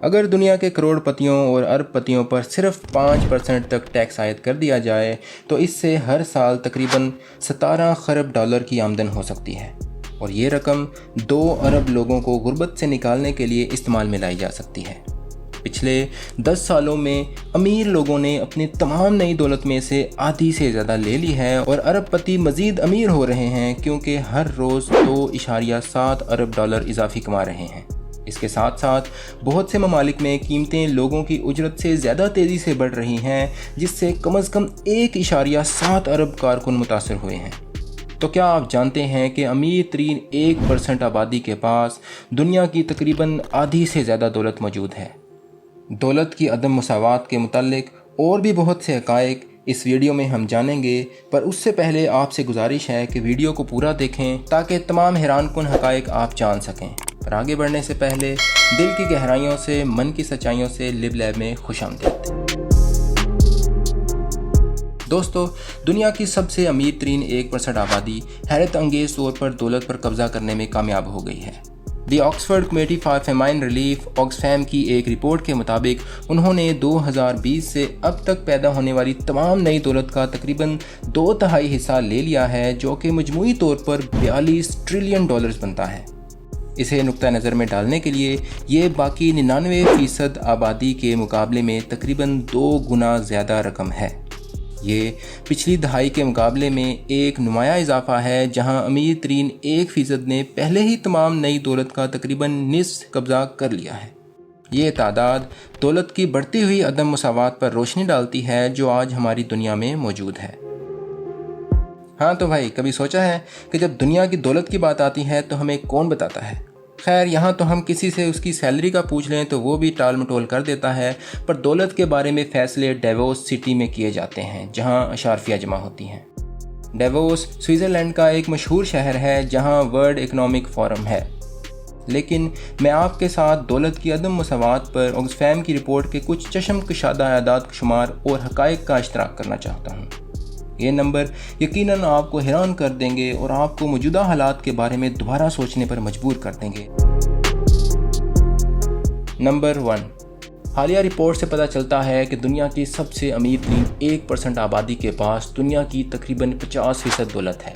अगर दुनिया के करोड़पतियों और अरबपतियों पर सिर्फ 5% तक टैक्स आयद कर दिया जाए तो इससे हर साल तकरीबन 17 खरब डॉलर की आमदन हो सकती है और ये रकम 2 अरब लोगों को गुर्बत से निकालने के लिए इस्तेमाल में लाई जा सकती है। पिछले 10 सालों में अमीर लोगों ने अपनी तमाम नई दौलत में से आधी से ज़्यादा ले ली है और अरबपति मज़ीद अमीर हो रहे हैं क्योंकि हर रोज़ 2.7 अरब डॉलर इजाफी कमा रहे हैं। इसके साथ साथ बहुत से ममालिक में कीमतें लोगों की उजरत से ज़्यादा तेज़ी से बढ़ रही हैं, जिससे कम से कम 1.7 अरब कारकुन मुतासर हुए हैं। तो क्या आप जानते हैं कि अमीर तरीन 1% आबादी के पास दुनिया की तकरीबन आधी से ज़्यादा दौलत मौजूद है। दौलत की अदम मुसावात के मुतालिक और भी बहुत से हक़ाइक़ इस वीडियो में हम जानेंगे, पर उससे पहले आपसे गुजारिश है कि वीडियो को पूरा देखें ताकि तमाम हैरानकुन हक़ाइक़ आप जान सकें। पर आगे बढ़ने से पहले दिल की गहराइयों से, मन की सच्चाइयों से लिब लैब में खुशामदीद। दोस्तों, दुनिया की सबसे अमीर तरीन 1% आबादी हैरत अंगेज़ तौर पर दौलत पर कब्ज़ा करने में कामयाब हो गई है। The Oxford committee for famine relief Oxfam की एक रिपोर्ट के मुताबिक उन्होंने 2020 से अब तक पैदा होने वाली तमाम नई दौलत का तकरीबन 2/3 हिस्सा ले लिया है, जो कि मजमूई तौर पर 42 ट्रिलियन डॉलर्स बनता है। इसे नुक्ता नज़र में डालने के लिए ये बाकी 99% आबादी के मुकाबले में तकरीबन 2 गुना ज़्यादा रकम है। ये पिछली दहाई के मुकाबले में एक नुमाया इजाफा है, जहां अमीर तरीन 1% ने पहले ही तमाम नई दौलत का तकरीबन निस्फ कब्ज़ा कर लिया है। ये तादाद दौलत की बढ़ती हुई अदम मुसावात पर रोशनी डालती है जो आज हमारी दुनिया में मौजूद है। हाँ तो भाई, कभी सोचा है कि जब दुनिया की दौलत की बात आती है तो हमें कौन बताता है? खैर, यहाँ तो हम किसी से उसकी सैलरी का पूछ लें तो वो भी टाल मटोल कर देता है, पर दौलत के बारे में फ़ैसले डेवोस सिटी में किए जाते हैं जहाँ अशारफियाँ जमा होती हैं। डेवोस स्विट्ज़रलैंड का एक मशहूर शहर है जहाँ वर्ल्ड इकनॉमिक फोरम है। लेकिन मैं आपके साथ दौलत की अदम मुसावात पर ऑक्सफैम की रिपोर्ट के कुछ चशमकशादा आदाद शुमार और हक़ाइक़ का इश्तराक करना चाहता हूँ। ये नंबर यकीनन आपको हैरान कर देंगे और आपको मौजूदा हालात के बारे में दोबारा सोचने पर मजबूर कर देंगे। नंबर 1, हालिया रिपोर्ट से पता चलता है कि दुनिया की सबसे अमीर तरीन 1% आबादी के पास दुनिया की तकरीबन 50% दौलत है,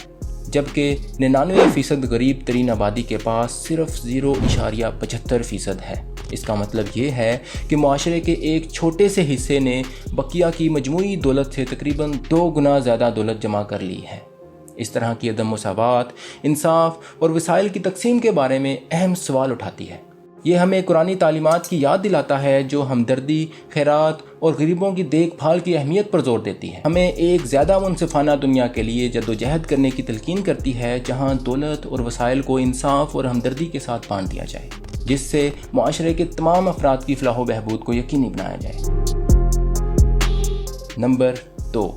जबकि 99% गरीब तरीन आबादी के पास सिर्फ 0.75% है। इसका मतलब ये है कि माशरे के एक छोटे से हिस्से ने बकिया की मजमूई दौलत से तकरीबन 2 गुना ज़्यादा दौलत जमा कर ली है। इस तरह की अदम मुसावात, इंसाफ और वसाइल की तकसीम के बारे में अहम सवाल उठाती है। ये हमें कुरानी तालीमात की याद दिलाता है जो हमदर्दी, खैरात और गरीबों की देखभाल की अहमियत पर जोर देती है। हमें एक ज़्यादा मुनसिफाना दुनिया के लिए जद्दोजहद करने की तलकीन करती है जहाँ दौलत और वसाइल को इंसाफ और हमदर्दी के साथ बांट दिया जाए, जिससे माशरे के तमाम अफराद की फलाह व बहबूद को यकीनी बनाया जाए। नंबर 2,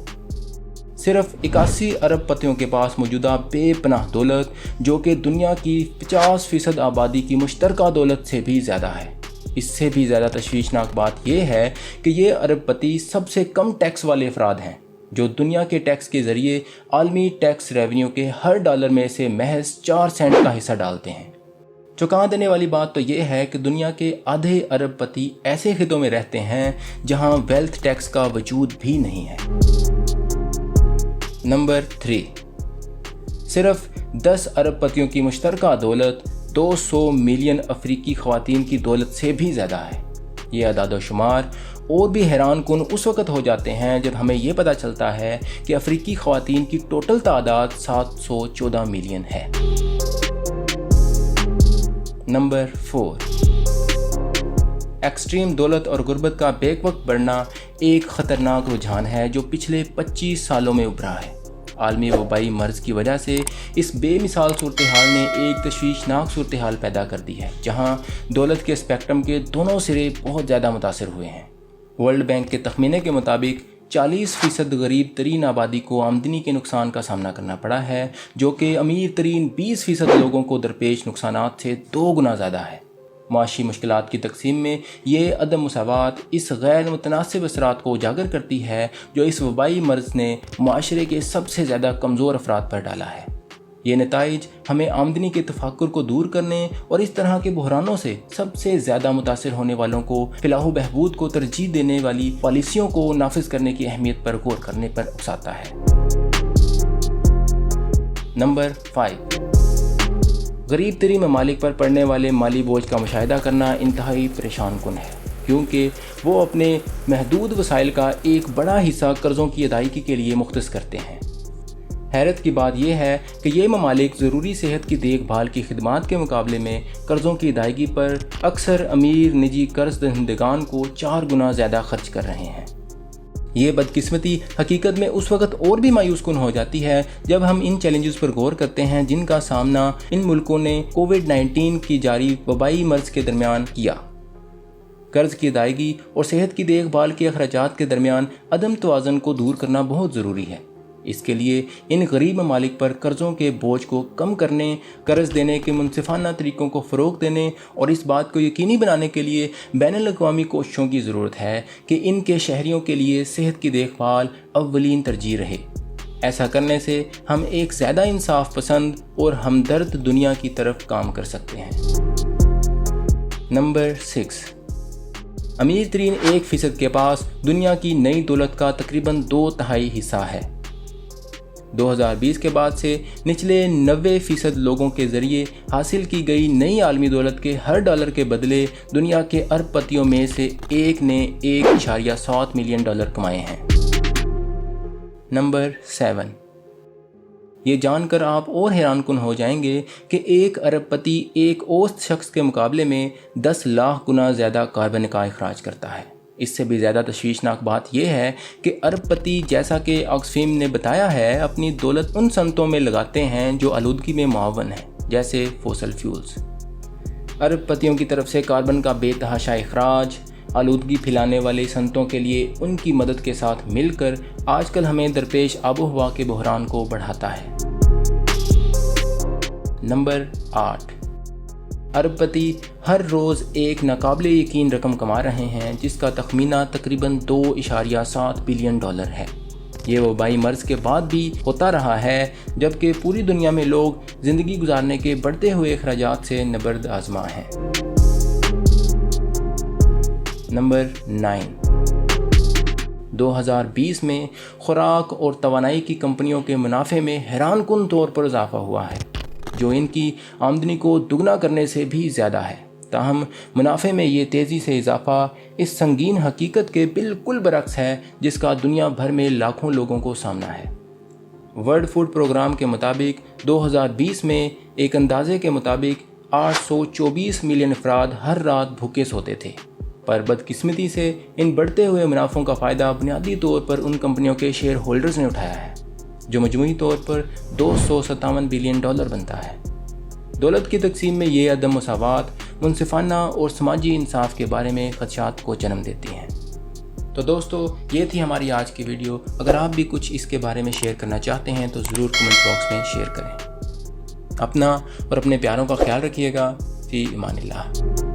सिर्फ 81 अरबपतियों के पास मौजूदा बेपनाह दौलत, जो कि दुनिया की 50% आबादी की मुश्तरका दौलत से भी ज़्यादा है। इससे भी ज़्यादा तशवीशनाक बात यह है कि ये अरबपति सबसे कम टैक्स वाले अफराद हैं, जो दुनिया के टैक्स के ज़रिए आलमी टैक्स रेवेन्यू के हर डॉलर में से महज 4 सेंट का हिस्सा डालते हैं। चौंका देने वाली बात तो यह है कि दुनिया के आधे अरबपति ऐसे खितों में रहते हैं जहां वेल्थ टैक्स का वजूद भी नहीं है। नंबर 3, सिर्फ 10 अरबपतियों की मुश्तरका दौलत 200 मिलियन अफ्रीकी ख़वातीन की दौलत से भी ज़्यादा है। ये अदाद शुमार और भी हैरान कुन उस वक़्त हो जाते हैं जब हमें यह पता चलता है कि अफ्रीकी ख़वातीन की टोटल तादाद 714 मिलियन है। नंबर 4, एक्सट्रीम दौलत और गुर्बत का बेवक्त बढ़ना एक ख़तरनाक रुझान है जो पिछले 25 सालों में उभरा है। आलमी वबाई मर्ज़ की वजह से इस बेमिसाल सूरत हाल ने एक तशवीशनाक सूरत हाल पैदा कर दी है, जहाँ दौलत के स्पेक्ट्रम के दोनों सिरे बहुत ज़्यादा मुतासर हुए हैं। वर्ल्ड बैंक के तखमीने के मुताबिक 40% गरीब तरीन आबादी को आमदनी के नुकसान का सामना करना पड़ा है, जो कि अमीर तरीन 20% लोगों को दरपेश नुकसानात से 2 गुना ज़्यादा है। माशी मुश्किलात की तकसीम में ये अदम मुसावात इस गैर मुतनासिब असरात को उजागर करती है जो इस वबाई मर्ज़ ने माशरे के सबसे ज़्यादा कमज़ोर अफराद पर डाला है। ये नताइज हमें आमदनी के तफाकुर को दूर करने और इस तरह के बहरानों से सबसे ज़्यादा मुतासिर होने वालों को फलाह बहबूद को तरजीह देने वाली पॉलिसियों को नाफिज करने की अहमियत पर गौर करने पर उकसाता है। नंबर 5, गरीब तरीन ममालिक पर पड़ने वाले माली बोझ का मुशाहिदा करना इंतहाई परेशान कुन है, क्योंकि वो अपने महदूद वसाइल का एक बड़ा हिस्सा कर्ज़ों की अदायगी के लिए मुख्तस करते हैं। हैरत की बात यह है कि ये ममालिक ज़रूरी सेहत की देखभाल की खिदमात के मुकाबले में कर्ज़ों की अदायगी पर अक्सर अमीर निजी कर्ज दहिंदगान को 4 गुना ज़्यादा खर्च कर रहे हैं। ये बदकिस्मती हकीकत में उस वक़्त और भी मायूस कुन हो जाती है जब हम इन चैलेंजेस पर गौर करते हैं जिनका सामना इन मुल्कों ने कोविड-19 की जारी वबाई मर्ज के दरमियान किया। कर्ज की अदायगी और सेहत की देखभाल के अखराजात के दरमियान अदम तवाज़ुन को दूर करना बहुत ज़रूरी है। इसके लिए इन गरीब ममालिक पर कर्ज़ों के बोझ को कम करने, कर्ज देने के मुनसिफाना तरीक़ों को फ़रोग़ देने और इस बात को यकीनी बनाने के लिए बैनुल-अक़वामी कोशिशों की ज़रूरत है कि इनके शहरियों के लिए सेहत की देखभाल अव्वलीन तरजीह रहे। ऐसा करने से हम एक ज़्यादा इंसाफ पसंद और हमदर्द दुनिया की तरफ काम कर सकते हैं। नंबर 6, अमीर तरीन 1% के पास दुनिया की नई दौलत का तकरीबन 2/3 हिस्सा है। 2020 के बाद से निचले 90% लोगों के ज़रिए हासिल की गई नई आलमी दौलत के हर डॉलर के बदले दुनिया के अरबपतियों में से एक ने $1.7 मिलियन कमाए हैं। नंबर 7, ये जानकर आप और हैरान कुन हो जाएंगे कि एक अरबपति एक औसत शख्स के मुकाबले में 10 लाख गुना ज़्यादा कार्बन का अखराज करता है। इससे भी ज़्यादा तशवीशनाक बात यह है कि अरबपति, जैसा कि ऑक्सफैम ने बताया है, अपनी दौलत उन सनतों में लगाते हैं जो आलूदगी में मुआवन हैं, जैसे फोसल फ्यूल्स। अरबपतियों की तरफ से कार्बन का बेतहाशा अखराज आलूदगी फैलाने वाले सनतों के लिए उनकी मदद के साथ मिलकर आजकल हमें दरपेश आबो हवा के बहरान को बढ़ाता है। नंबर 8, अरबपति हर रोज़ एक नाकाबिले यकीन रकम कमा रहे हैं जिसका तखमीना तकरीबन $2.7 बिलियन है। ये वबाई मर्ज के बाद भी होता रहा है, जबकि पूरी दुनिया में लोग ज़िंदगी गुजारने के बढ़ते हुए अखराजात से नबर्द आज़मा हैं। नंबर 9, 2020 में खुराक और तवानाई की कंपनियों के मुनाफे में हैरान कुन तौर पर इजाफा हुआ है, जो इनकी आमदनी को दुगना करने से भी ज़्यादा है। ताहम मुनाफे में ये तेज़ी से इजाफा इस संगीन हकीकत के बिल्कुल बरक्स है जिसका दुनिया भर में लाखों लोगों को सामना है। वर्ल्ड फूड प्रोग्राम के मुताबिक 2020 में एक अंदाजे के मुताबिक 824 मिलियन अफराद हर रात भूखे सोते थे, पर बदकिस्मती से इन बढ़ते हुए मुनाफों का फ़ायदा बुनियादी तौर पर उन कंपनियों के शेयर होल्डर्स ने उठाया है, जो मजमूई तौर पर $257 बिलियन बनता है। दौलत की तकसीम में ये अदम मसावात मुनसिफाना और समाजी इंसाफ के बारे में खदशात को जन्म देती हैं। तो दोस्तों, ये थी हमारी आज की वीडियो। अगर आप भी कुछ इसके बारे में शेयर करना चाहते हैं तो ज़रूर कमेंट बॉक्स में शेयर करें। अपना और अपने प्यारों का ख्याल रखिएगा। फ़ी अमानिल्लाह।